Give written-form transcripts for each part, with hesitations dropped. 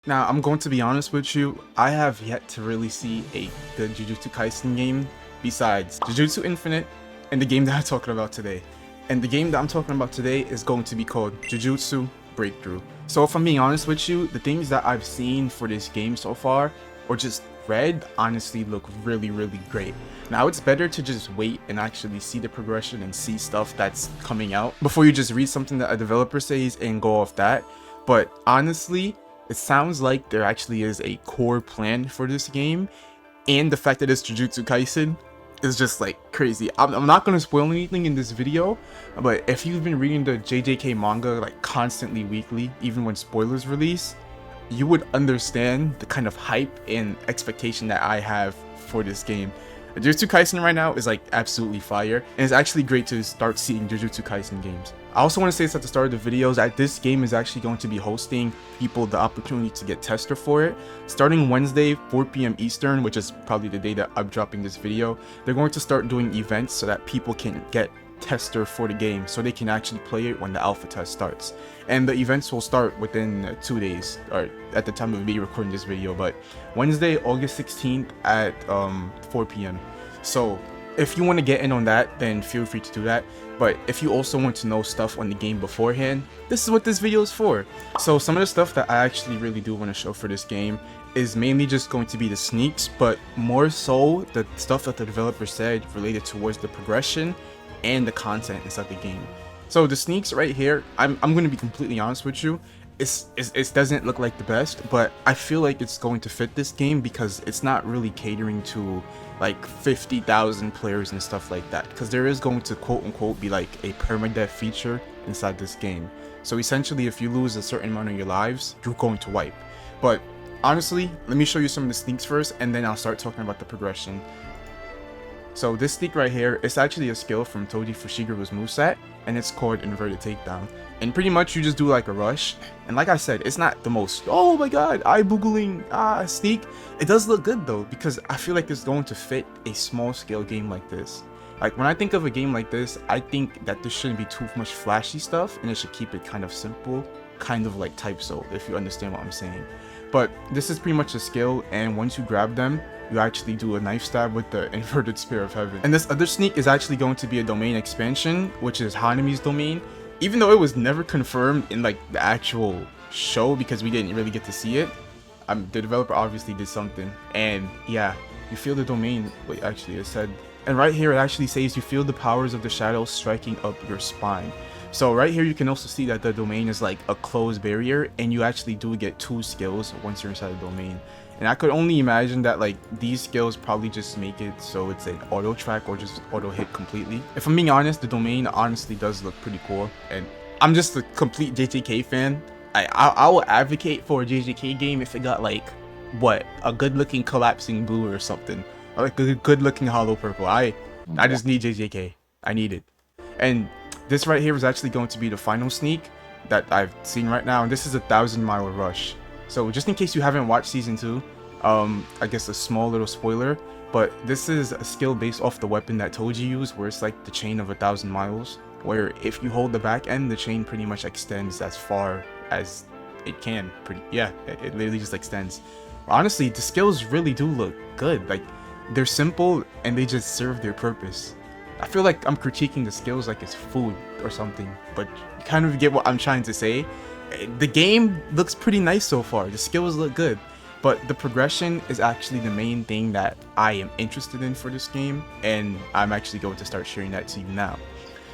Now, I'm going to be honest with you, I have yet to really see a good Jujutsu Kaisen game besides Jujutsu Infinite and the game that I'm talking about today. And the game that I'm talking about today is going to be called Jujutsu Breakthrough. So if I'm being honest with you, the things that I've seen for this game so far, or just read, honestly look really great. Now, it's better to just wait and actually see the progression and see stuff that's coming out before you just read something that a developer says and go off that. But honestly, it sounds like there actually is a core plan for this game, and the fact that it's Jujutsu Kaisen is just like crazy. I'm not going to spoil anything in this video, but if you've been reading the JJK manga like constantly weekly, even when spoilers release, you would understand the kind of hype and expectation that I have for this game. Jujutsu Kaisen right now is like absolutely fire, and it's actually great to start seeing Jujutsu Kaisen games. I also want to say this at the start of the videos that this game is actually going to be hosting people the opportunity to get tester for it. Starting Wednesday, 4 p.m. Eastern, which is probably the day that I'm dropping this video, they're going to start doing events so that people can get tester for the game so they can actually play it when the alpha test starts. And the events will start within 2 days, or at the time of me recording this video, but Wednesday, August 16th at 4 p.m. So if you want to get in on that, then feel free to do that. But if you also want to know stuff on the game beforehand, this is what this video is for. So some of the stuff that I actually really do want to show for this game is mainly just going to be the sneaks, but more so the stuff that the developer said related towards the progression and the content inside the game. So the sneaks right here, I'm going to be completely honest with you, it doesn't look like the best, but I feel like it's going to fit this game because it's not really catering to like 50,000 players and stuff like that, because there is going to quote unquote be like a permadeath feature inside this game. So essentially, if you lose a certain amount of your lives, you're going to wipe. But honestly, let me show you some of the sneaks first, and then I'll start talking about the progression. So this sneak right here is actually a skill from Toji Fushiguro's moveset, and it's called Inverted Takedown. And pretty much you just do like a rush, and like I said, it's not the most, oh my god, eye-boogling sneak. It does look good though, because I feel like it's going to fit a small scale game like this. Like when I think of a game like this, I think that there shouldn't be too much flashy stuff, and it should keep it kind of simple, kind of like Type Soul, if you understand what I'm saying. But this is pretty much a skill, and once you grab them, you actually do a knife stab with the inverted spear of heaven. And this other sneak is actually going to be a domain expansion, which is Hanami's domain, even though it was never confirmed in like the actual show because we didn't really get to see it. The developer obviously did something, and yeah, you feel the domain. Wait, actually it said, and right here it actually says you feel the powers of the shadows striking up your spine. So right here you can also see that the domain is like a closed barrier, and you actually do get 2 skills once you're inside the domain. And I could only imagine that like these skills probably just make it so it's an auto track or just auto hit completely. If I'm being honest, the domain honestly does look pretty cool, and I'm just a complete JJK fan. I will advocate for a JJK game if it got like what, a good looking collapsing blue or something, or like a good looking hollow purple. I just need JJK. I need it. And this right here is actually going to be the final sneak that I've seen right now, and this is a 1,000-mile rush. So just in case you haven't watched season 2, I guess a small little spoiler, but this is a skill based off the weapon that Toji used, where it's like the chain of 1,000 miles, where if you hold the back end, the chain pretty much extends as far as it can. It literally just extends. Honestly, the skills really do look good. Like, they're simple and they just serve their purpose. I feel like I'm critiquing the skills like it's food or something, but you kind of get what I'm trying to say. The game looks pretty nice so far, the skills look good, but the progression is actually the main thing that I am interested in for this game, and I'm actually going to start sharing that to you now.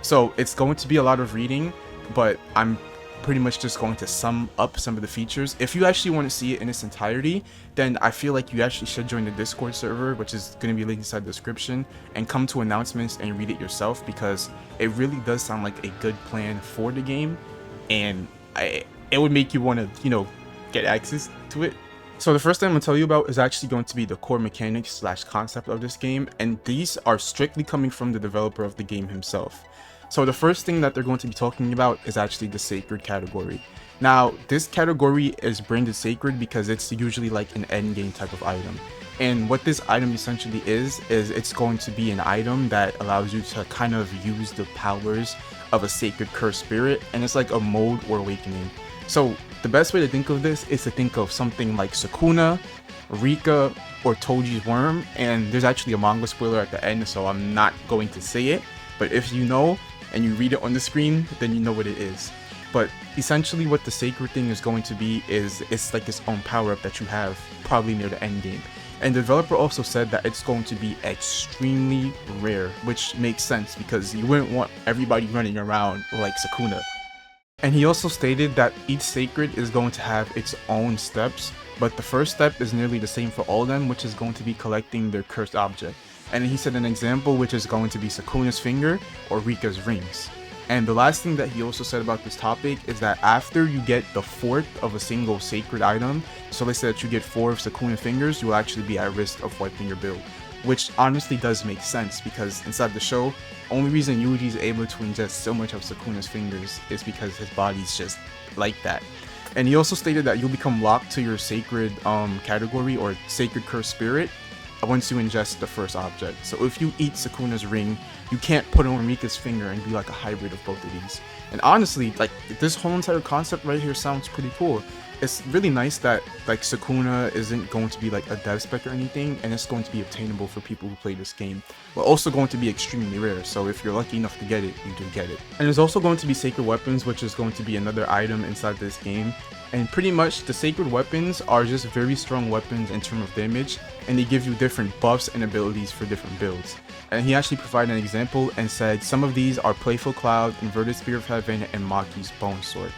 So it's going to be a lot of reading, but I'm pretty much just going to sum up some of the features. If you actually want to see it in its entirety, then I feel like you actually should join the Discord server, which is going to be linked inside the description, and come to announcements and read it yourself, because it really does sound like a good plan for the game, and it would make you want to, you know, get access to it. So the first thing I'm going to tell you about is actually going to be the core mechanics / concept of this game, and these are strictly coming from the developer of the game himself. So the first thing that they're going to be talking about is actually the sacred category. Now, this category is branded sacred because it's usually like an end game type of item. And what this item essentially is it's going to be an item that allows you to kind of use the powers of a sacred cursed spirit, and it's like a mode or awakening. So the best way to think of this is to think of something like Sukuna, Rika, or Toji's worm, and there's actually a manga spoiler at the end, so I'm not going to say it, but if you know and you read it on the screen, then you know what it is. But essentially what the sacred thing is going to be is it's like its own power-up that you have probably near the end game. And the developer also said that it's going to be extremely rare, which makes sense because you wouldn't want everybody running around like Sukuna. And he also stated that each sacred is going to have its own steps, but the first step is nearly the same for all of them, which is going to be collecting their cursed object. And he said an example which is going to be Sukuna's finger or Rika's rings. And the last thing that he also said about this topic is that after you get the 4th of a single sacred item, so let's say that you get 4 of Sukuna fingers, you will actually be at risk of wiping your build. Which honestly does make sense because inside the show, only reason Yuji is able to ingest so much of Sukuna's fingers is because his body's just like that. And he also stated that you'll become locked to your sacred category or sacred cursed spirit once you ingest the first object. So if you eat Sukuna's ring, you can't put on Rika's finger and be like a hybrid of both of these. And honestly, like this whole entire concept right here sounds pretty cool. It's really nice that like Sukuna isn't going to be like a dev spec or anything, and it's going to be obtainable for people who play this game, but also going to be extremely rare. So if you're lucky enough to get it, you do get it. And there's also going to be sacred weapons, which is going to be another item inside this game. And pretty much the sacred weapons are just very strong weapons in terms of damage, and they give you different buffs and abilities for different builds. And he actually provided an example and said some of these are Playful Cloud, Inverted Spear of Heaven, and Maki's Bone Sword.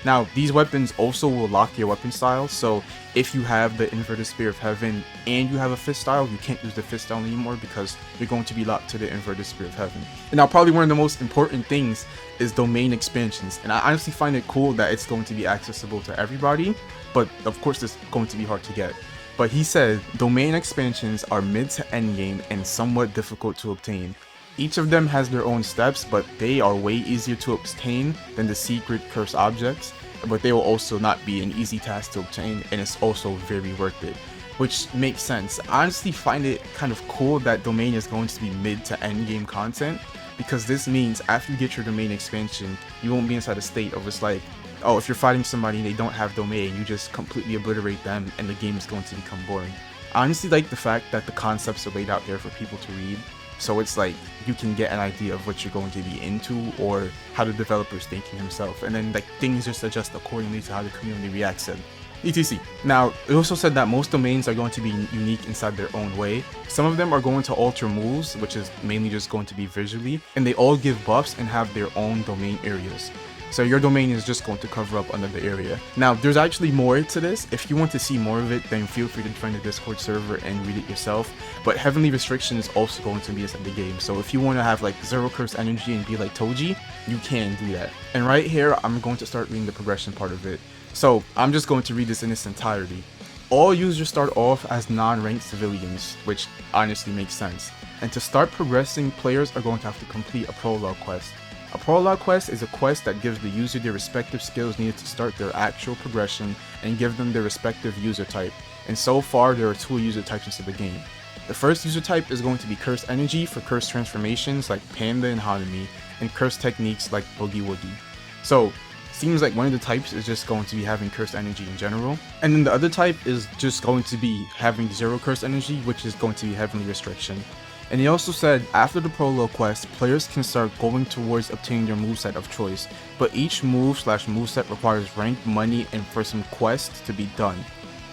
Now, these weapons also will lock your weapon style, so if you have the Inverted Spear of Heaven and you have a fist style, you can't use the fist style anymore because you're going to be locked to the Inverted Spear of Heaven. And now probably one of the most important things is domain expansions, and I honestly find it cool that it's going to be accessible to everybody, but of course it's going to be hard to get. But he said domain expansions are mid to end game and somewhat difficult to obtain. Each of them has their own steps, but they are way easier to obtain than the secret cursed objects, but they will also not be an easy task to obtain, and it's also very worth it, which makes sense. I honestly find it kind of cool that domain is going to be mid to end game content, because this means after you get your domain expansion, you won't be inside a state of it's like, oh, if you're fighting somebody and they don't have domain, you just completely obliterate them and the game is going to become boring. I honestly like the fact that the concepts are laid out there for people to read, so it's like you can get an idea of what you're going to be into or how the developer's thinking himself, and then like things just adjust accordingly to how the community reacts to them. etc. Now, it also said that most domains are going to be unique inside their own way. Some of them are going to alter moves, which is mainly just going to be visually, and they all give buffs and have their own domain areas. So your domain is just going to cover up another area. Now, there's actually more to this. If you want to see more of it, then feel free to join the Discord server and read it yourself. But Heavenly Restriction is also going to be inside the game. So if you want to have like zero curse energy and be like Toji, you can do that. And right here, I'm going to start reading the progression part of it. So I'm just going to read this in its entirety. All users start off as non-ranked civilians, which honestly makes sense. And to start progressing, players are going to have to complete a prologue quest. A prologue quest is a quest that gives the user their respective skills needed to start their actual progression and give them their respective user type. And so far, there are 2 user types into the game. The first user type is going to be Cursed Energy for cursed transformations like Panda and Hanami, and cursed techniques like Boogie Woogie. So, seems like one of the types is just going to be having cursed energy in general, and then the other type is just going to be having zero cursed energy, which is going to be Heavenly Restriction. And he also said after the prologue quest, players can start going towards obtaining their moveset of choice, but each move/moveset requires rank, money, and for some quests to be done.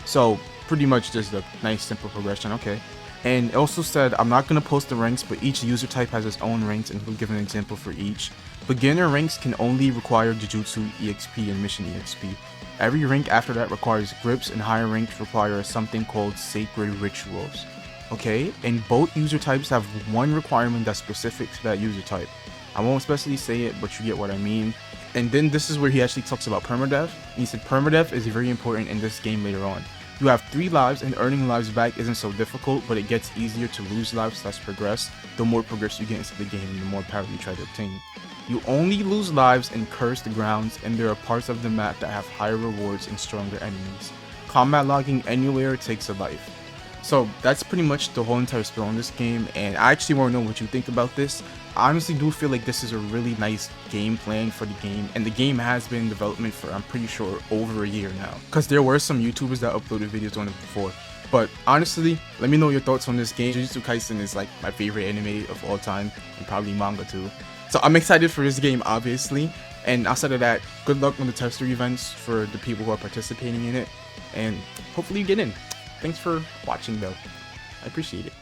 So pretty much just a nice simple progression, okay. And it also said, I'm not going to post the ranks, but each user type has its own ranks, and we'll give an example for each. Beginner ranks can only require Jujutsu EXP and Mission EXP. Every rank after that requires grips, and higher ranks require something called Sacred Rituals. Okay, and both user types have one requirement that's specific to that user type. I won't especially say it, but you get what I mean. And then this is where he actually talks about permadeath. And he said permadeath is very important in this game later on. You have 3 lives, and earning lives back isn't so difficult, but it gets easier to lose lives as progress. The more progress you get into the game, the more power you try to obtain. You only lose lives in cursed grounds, and there are parts of the map that have higher rewards and stronger enemies. Combat logging anywhere takes a life. So that's pretty much the whole entire spiel on this game, and I actually want to know what you think about this. I honestly do feel like this is a really nice game plan for the game, and the game has been in development for, I'm pretty sure, over a year now, because there were some YouTubers that uploaded videos on it before. But honestly, let me know your thoughts on this game. Jujutsu Kaisen is like my favorite anime of all time, and probably manga too. So I'm excited for this game, obviously, and outside of that, good luck on the tester events for the people who are participating in it, and hopefully you get in. Thanks for watching though. I appreciate it.